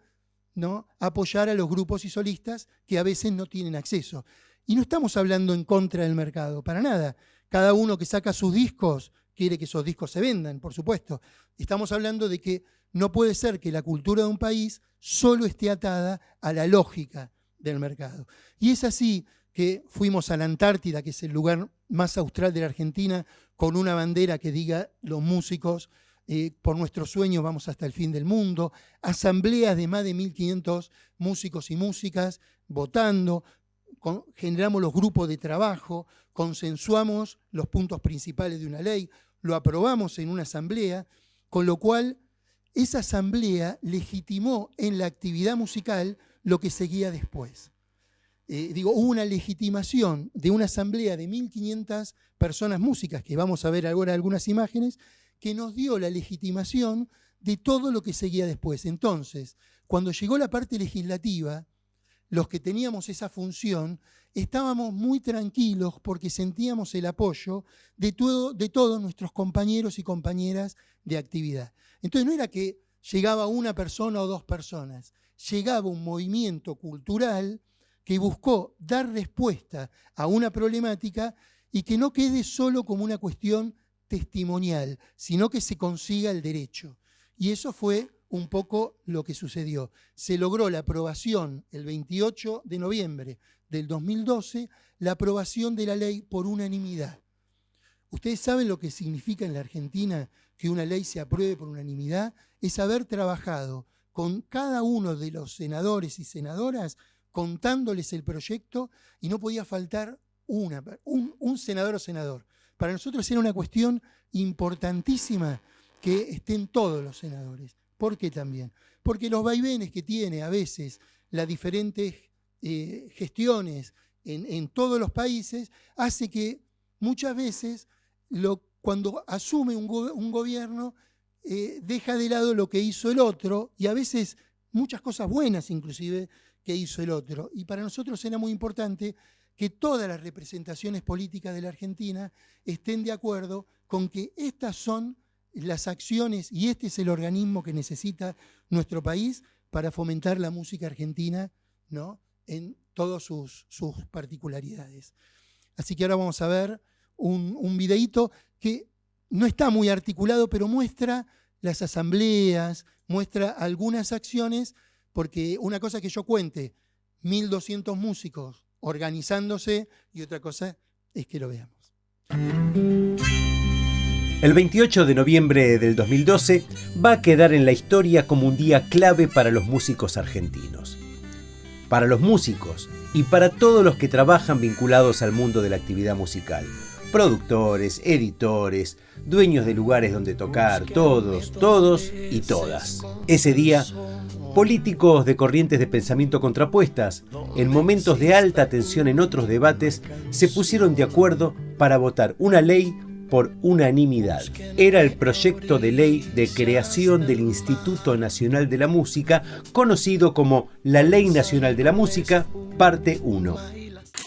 ¿no?, apoyar a los grupos y solistas que a veces no tienen acceso. Y no estamos hablando en contra del mercado, para nada. Cada uno que saca sus discos quiere que esos discos se vendan, por supuesto. Estamos hablando de que no puede ser que la cultura de un país solo esté atada a la lógica del mercado. Y es así que fuimos a la Antártida, que es el lugar más austral de la Argentina, con una bandera que diga los músicos, por nuestros sueños vamos hasta el fin del mundo, asambleas de más de 1.500 músicos y músicas votando, generamos los grupos de trabajo, consensuamos los puntos principales de una ley, lo aprobamos en una asamblea, con lo cual esa asamblea legitimó en la actividad musical lo que seguía después. Hubo una legitimación de una asamblea de 1.500 personas músicas, que vamos a ver ahora algunas imágenes, que nos dio la legitimación de todo lo que seguía después. Entonces, cuando llegó la parte legislativa, los que teníamos esa función estábamos muy tranquilos porque sentíamos el apoyo de todos nuestros compañeros y compañeras de actividad. Entonces no era que llegaba una persona o dos personas, llegaba un movimiento cultural que buscó dar respuesta a una problemática y que no quede solo como una cuestión testimonial, sino que se consiga el derecho. Y eso fue un poco lo que sucedió. Se logró la aprobación el 28 de noviembre del 2012, la aprobación de la ley por unanimidad. ¿Ustedes saben lo que significa en la Argentina que una ley se apruebe por unanimidad? Es haber trabajado con cada uno de los senadores y senadoras, contándoles el proyecto, y no podía faltar un senador o senador. Para nosotros era una cuestión importantísima que estén todos los senadores. ¿Por qué también? Porque los vaivenes que tiene a veces las diferentes gestiones en todos los países hace que muchas veces cuando asume un gobierno deja de lado lo que hizo el otro, y a veces muchas cosas buenas inclusive que hizo el otro. Y para nosotros era muy importante que todas las representaciones políticas de la Argentina estén de acuerdo con que estas son las acciones y este es el organismo que necesita nuestro país para fomentar la música argentina, ¿no?, en todas sus particularidades. Así que ahora vamos a ver un videíto que no está muy articulado, pero muestra las asambleas, muestra algunas acciones, porque una cosa es que yo cuente 1.200 músicos organizándose y otra cosa es que lo veamos. El 28 de noviembre del 2012 va a quedar en la historia como un día clave para los músicos argentinos. Para los músicos y para todos los que trabajan vinculados al mundo de la actividad musical. Productores, editores, dueños de lugares donde tocar, todos y todas. Ese día, políticos de corrientes de pensamiento contrapuestas, en momentos de alta tensión en otros debates, se pusieron de acuerdo para votar una ley por unanimidad. Era el proyecto de ley de creación del Instituto Nacional de la Música, conocido como la Ley Nacional de la Música, parte 1.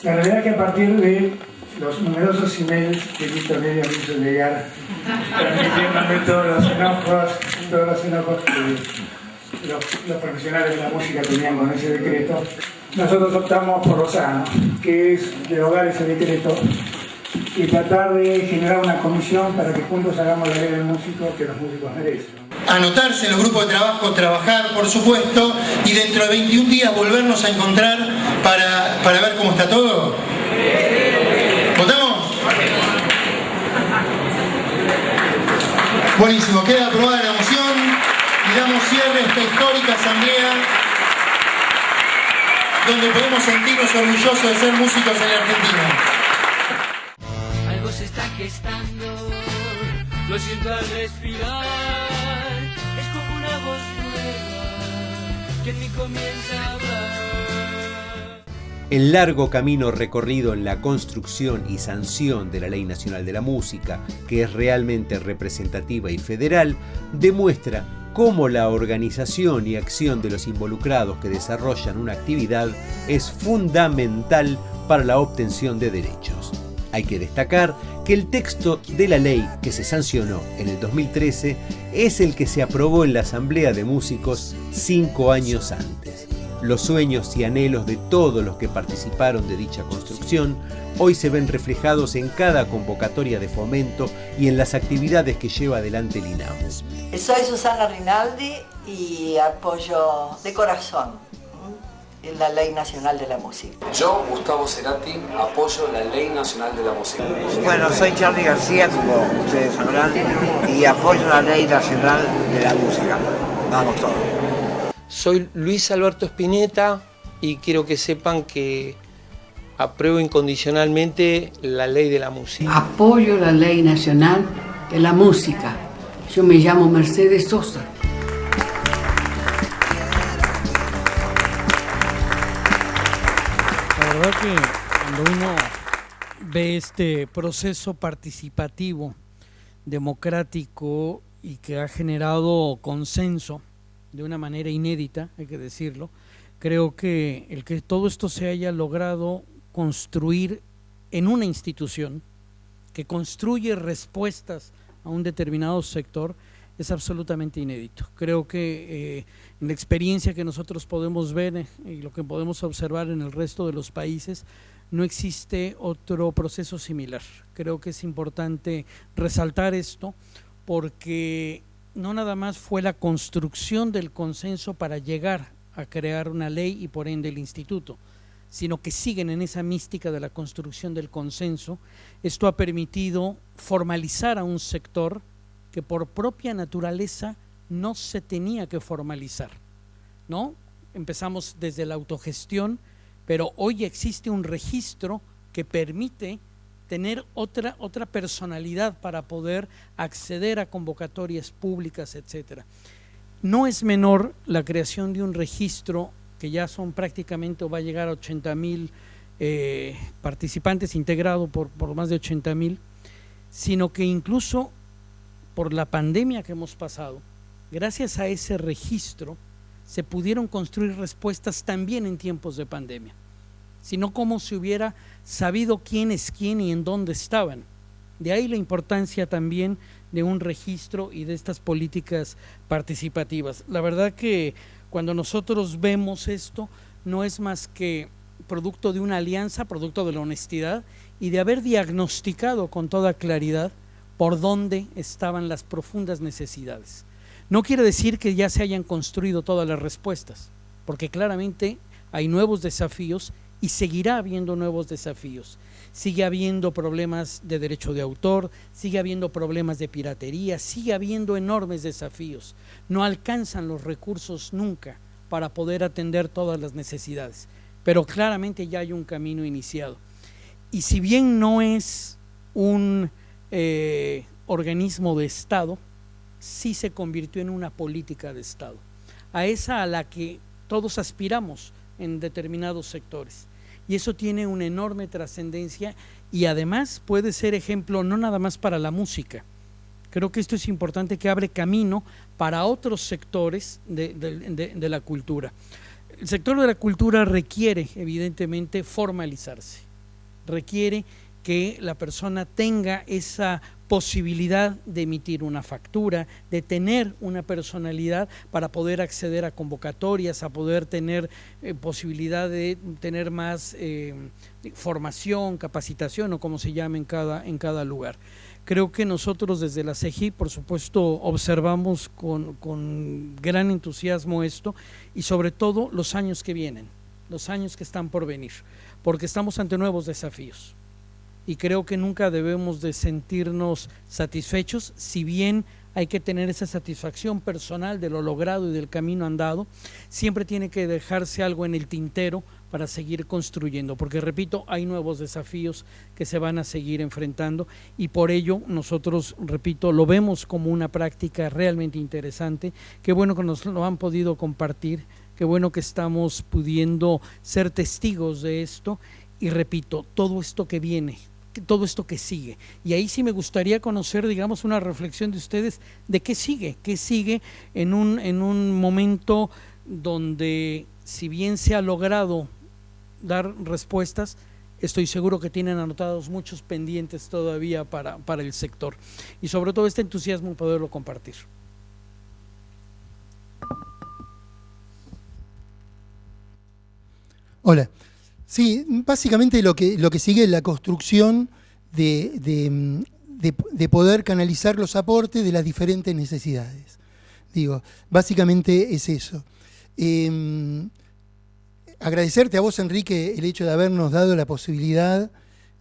La realidad es que a partir de los numerosos emails que Víctor Heredia me hizo llegar, transmitiéndome todos los enojos que los profesionales de la música tenían con ese decreto, nosotros optamos por lo sano, que es derogar ese decreto y tratar de generar una comisión para que juntos hagamos la ley del músico que los músicos merecen. Anotarse en los grupos de trabajo, trabajar, por supuesto, y dentro de 21 días volvernos a encontrar para ver cómo está todo. Buenísimo, queda aprobada la moción y damos cierre a esta histórica asamblea donde podemos sentirnos orgullosos de ser músicos en la Argentina. Algo se está gestando, lo siento al respirar, es como una voz nueva que en mí comienza a hablar. El largo camino recorrido en la construcción y sanción de la Ley Nacional de la Música, que es realmente representativa y federal, demuestra cómo la organización y acción de los involucrados que desarrollan una actividad es fundamental para la obtención de derechos. Hay que destacar que el texto de la ley que se sancionó en el 2013 es el que se aprobó en la Asamblea de Músicos 5 años antes. Los sueños y anhelos de todos los que participaron de dicha construcción hoy se ven reflejados en cada convocatoria de fomento y en las actividades que lleva adelante el INAMU. Soy Susana Rinaldi y apoyo de corazón en la Ley Nacional de la Música. Yo, Gustavo Cerati, apoyo la Ley Nacional de la Música. Bueno, soy Charly García, como ustedes sabrán, y apoyo la Ley Nacional de la Música. Vamos todos. Soy Luis Alberto Spinetta y quiero que sepan que apruebo incondicionalmente la Ley de la Música. Apoyo la Ley Nacional de la Música. Yo me llamo Mercedes Sosa. La verdad que cuando uno ve este proceso participativo, democrático y que ha generado consenso de una manera inédita, hay que decirlo, creo que el que todo esto se haya logrado construir en una institución que construye respuestas a un determinado sector es absolutamente inédito. Creo que en la experiencia que nosotros podemos ver y lo que podemos observar en el resto de los países, no existe otro proceso similar. Creo que es importante resaltar esto porque no nada más fue la construcción del consenso para llegar a crear una ley y por ende el instituto, sino que siguen en esa mística de la construcción del consenso. Esto ha permitido formalizar a un sector que por propia naturaleza no se tenía que formalizar, ¿no? Empezamos desde la autogestión, pero hoy existe un registro que permite tener otra personalidad para poder acceder a convocatorias públicas, etcétera. No es menor la creación de un registro que ya son prácticamente o va a llegar a 80,000 participantes, integrado por más de 80,000, sino que incluso por la pandemia que hemos pasado, gracias a ese registro se pudieron construir respuestas también en tiempos de pandemia, sino como si hubiera sabido quién es quién y en dónde estaban. De ahí la importancia también de un registro y de estas políticas participativas. La verdad que cuando nosotros vemos esto, no es más que producto de una alianza, producto de la honestidad y de haber diagnosticado con toda claridad por dónde estaban las profundas necesidades. No quiere decir que ya se hayan construido todas las respuestas, porque claramente hay nuevos desafíos y seguirá habiendo nuevos desafíos. Sigue habiendo problemas de derecho de autor, sigue habiendo problemas de piratería, sigue habiendo enormes desafíos. No alcanzan los recursos nunca para poder atender todas las necesidades, pero claramente ya hay un camino iniciado. Y si bien no es un organismo de Estado, sí se convirtió en una política de Estado, a la que todos aspiramos en determinados sectores. Y eso tiene una enorme trascendencia y además puede ser ejemplo no nada más para la música. Creo que esto es importante, que abre camino para otros sectores de la cultura. El sector de la cultura requiere evidentemente formalizarse, requiere que la persona tenga esa posibilidad de emitir una factura, de tener una personalidad para poder acceder a convocatorias, a poder tener posibilidad de tener más formación, capacitación o como se llame en cada lugar. Creo que nosotros desde la CEGIP, por supuesto, observamos con gran entusiasmo esto y sobre todo los años que vienen, los años que están por venir, porque estamos ante nuevos desafíos. Y creo que nunca debemos de sentirnos satisfechos, si bien hay que tener esa satisfacción personal de lo logrado y del camino andado. Siempre tiene que dejarse algo en el tintero para seguir construyendo, porque repito, hay nuevos desafíos que se van a seguir enfrentando y por ello nosotros, repito, lo vemos como una práctica realmente interesante. Qué bueno que nos lo han podido compartir, qué bueno que estamos pudiendo ser testigos de esto y repito, todo esto que viene, todo esto que sigue. Y ahí sí me gustaría conocer, digamos, una reflexión de ustedes de qué sigue en un momento donde, si bien se ha logrado dar respuestas, estoy seguro que tienen anotados muchos pendientes todavía para el sector y sobre todo este entusiasmo en poderlo compartir. Hola. Sí, básicamente lo que sigue es la construcción de poder canalizar los aportes de las diferentes necesidades. Digo, básicamente es eso. Agradecerte a vos, Enrique, el hecho de habernos dado la posibilidad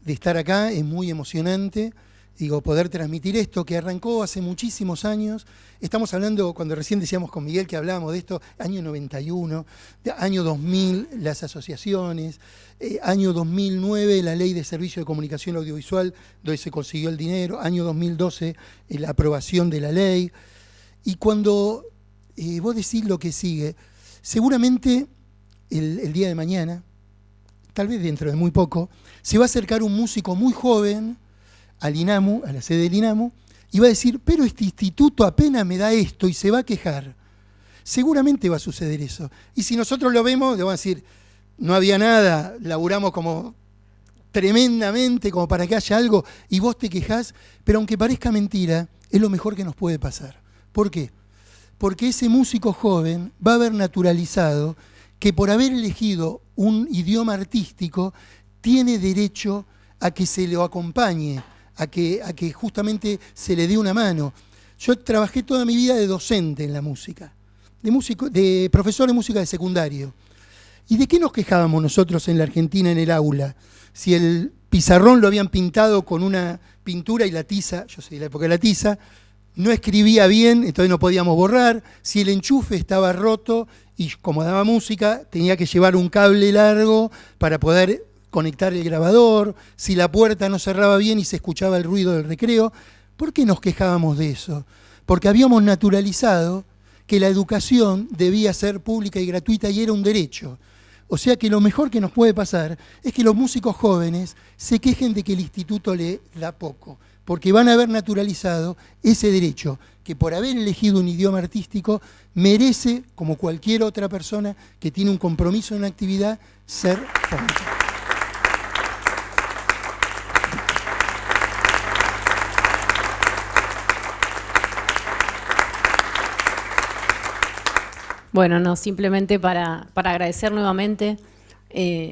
de estar acá, es muy emocionante. Digo, poder transmitir esto que arrancó hace muchísimos años. Estamos hablando, cuando recién decíamos con Miguel que hablábamos de esto, año 91, año 2000, las asociaciones, año 2009, la Ley de Servicio de Comunicación Audiovisual, donde se consiguió el dinero, año 2012, la aprobación de la ley. Y cuando vos decís lo que sigue, seguramente el día de mañana, tal vez dentro de muy poco, se va a acercar un músico muy joven al INAMU, a la sede del INAMU, y va a decir, pero este instituto apenas me da esto y se va a quejar. Seguramente va a suceder eso. Y si nosotros lo vemos, le vamos a decir, no había nada, laburamos como tremendamente como para que haya algo y vos te quejás, pero aunque parezca mentira, es lo mejor que nos puede pasar. ¿Por qué? Porque ese músico joven va a haber naturalizado que por haber elegido un idioma artístico tiene derecho a que se lo acompañe, a que justamente se le dé una mano. Yo trabajé toda mi vida de docente en la música, de profesor de música de secundario. ¿Y de qué nos quejábamos nosotros en la Argentina en el aula? Si el pizarrón lo habían pintado con una pintura y la tiza, yo soy de la época de la tiza, no escribía bien, entonces no podíamos borrar. Si el enchufe estaba roto y como daba música, tenía que llevar un cable largo para poder conectar el grabador, si la puerta no cerraba bien y se escuchaba el ruido del recreo. ¿Por qué nos quejábamos de eso? Porque habíamos naturalizado que la educación debía ser pública y gratuita y era un derecho. O sea que lo mejor que nos puede pasar es que los músicos jóvenes se quejen de que el instituto le da poco, porque van a haber naturalizado ese derecho que por haber elegido un idioma artístico merece, como cualquier otra persona que tiene un compromiso en una actividad, ser fomentada. Bueno, no, simplemente para agradecer nuevamente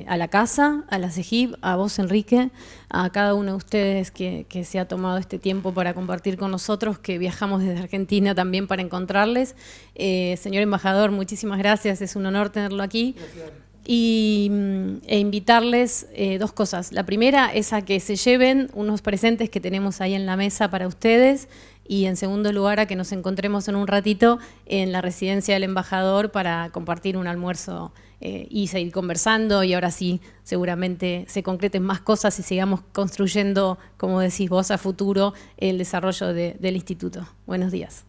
a la casa, a la CEGIP, a vos, Enrique, a cada uno de ustedes que se ha tomado este tiempo para compartir con nosotros, que viajamos desde Argentina también para encontrarles. Señor embajador, muchísimas gracias, es un honor tenerlo aquí. E invitarles dos cosas. La primera es a que se lleven unos presentes que tenemos ahí en la mesa para ustedes, y en segundo lugar a que nos encontremos en un ratito en la residencia del embajador para compartir un almuerzo y seguir conversando, y ahora sí seguramente se concreten más cosas y sigamos construyendo, como decís vos, a futuro el desarrollo del instituto. Buenos días.